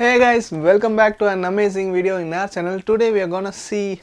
Hey guys, welcome back to an amazing video in our channel. Today we are gonna see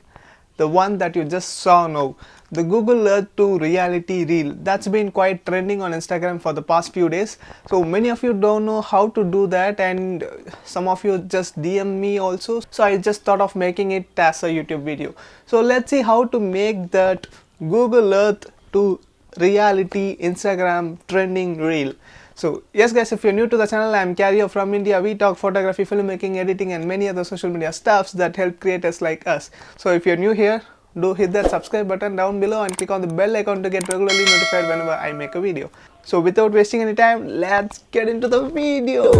the one that you just saw now, the Google Earth to reality reel. That's been quite trending on Instagram for the past few days. So many of you don't know how to do that, and some of you just DM me also. So I just thought of making it as a YouTube video. So let's see how to make that Google Earth to reality Instagram trending reel. So yes guys, if you're new to the channel, I'm Kario from India. We talk photography, filmmaking, editing and many other social media stuffs that help creators like us. So if you're new here, do hit that subscribe button down below and click on the bell icon to get regularly notified whenever I make a video. So without wasting any time, let's get into the video.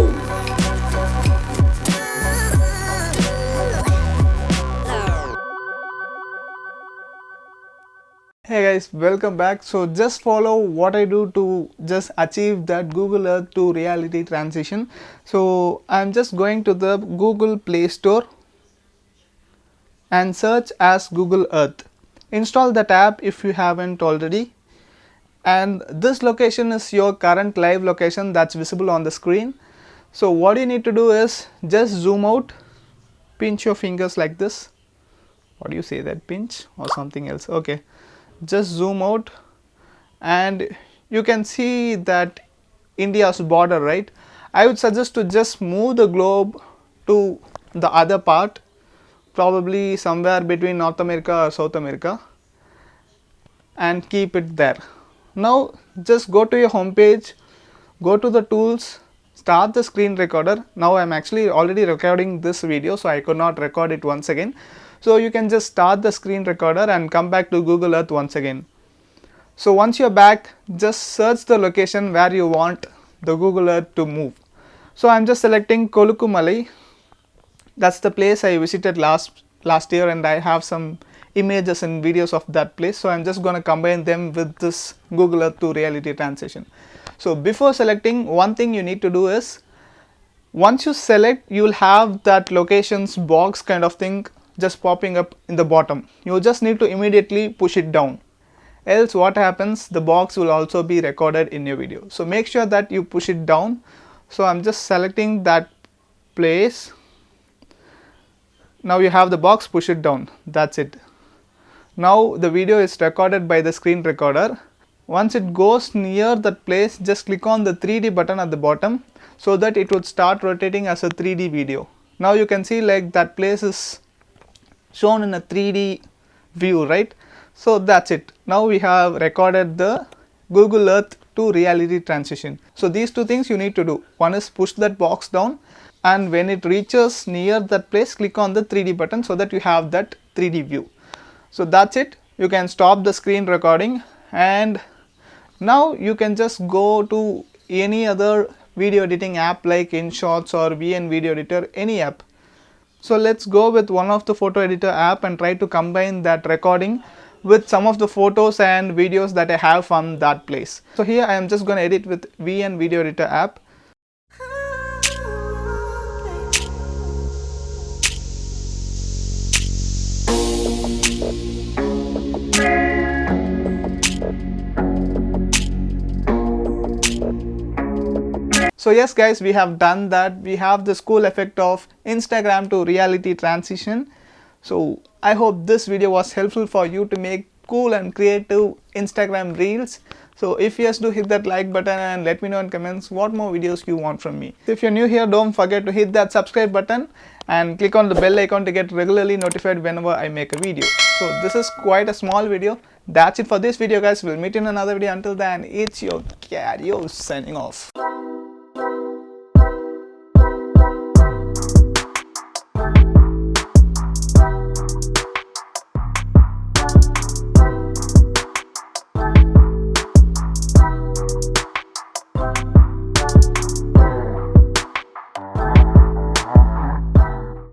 Hey guys, welcome back. So just follow what I do to just achieve that Google Earth to reality transition. So I'm just going to the Google Play Store and search as Google Earth. Install that app if you haven't already. And this location is your current live location that's visible on the screen. So what you need to do is just zoom out, pinch your fingers like this. What do you say, that pinch or something else? Okay. Just zoom out and you can see that India's border, right? I would suggest to just move the globe to the other part, probably somewhere between North America or South America, and keep it there. Now just go to your home page, go to the tools, start the screen recorder. Now I'm actually already recording this video, so I could not record it once again. So you can just start the screen recorder and come back to Google Earth once again. So once you're back, just search the location where you want the Google Earth to move. So I'm just selecting Kolukumalai. That's the place I visited last year, and I have some images and videos of that place. So I'm just going to combine them with this Google Earth to reality transition. So before selecting, one thing you need to do is, once you select, you'll have that locations box kind of thing just popping up in the bottom. You just need to immediately push it down, else what happens, the box will also be recorded in your video. So make sure that you push it down. So I'm just selecting that place. Now you have the box, push it down, that's it. Now the video is recorded by the screen recorder. Once it goes near that place, just click on the 3D button at the bottom so that it would start rotating as a 3D video. Now you can see like that place is shown in a 3D view, right? So that's it. Now we have recorded the Google Earth to reality transition. So these two things you need to do. One is push that box down, and when it reaches near that place, click on the 3D button so that you have that 3D view. So that's it. You can stop the screen recording, and now you can just go to any other video editing app like InShots or VN Video Editor, any app. So let's go with one of the photo editor app and try to combine that recording with some of the photos and videos that I have from that place. So here I am just going to edit with VN Video Editor app. So yes guys, we have done that. We have this cool effect of Instagram to reality transition. So I hope this video was helpful for you to make cool and creative Instagram reels. So if yes, do hit that like button and let me know in comments what more videos you want from me. If you're new here, don't forget to hit that subscribe button and click on the bell icon to get regularly notified whenever I make a video. So this is quite a small video. That's it for this video guys. We'll meet in another video. Until then, it's your Kario signing off.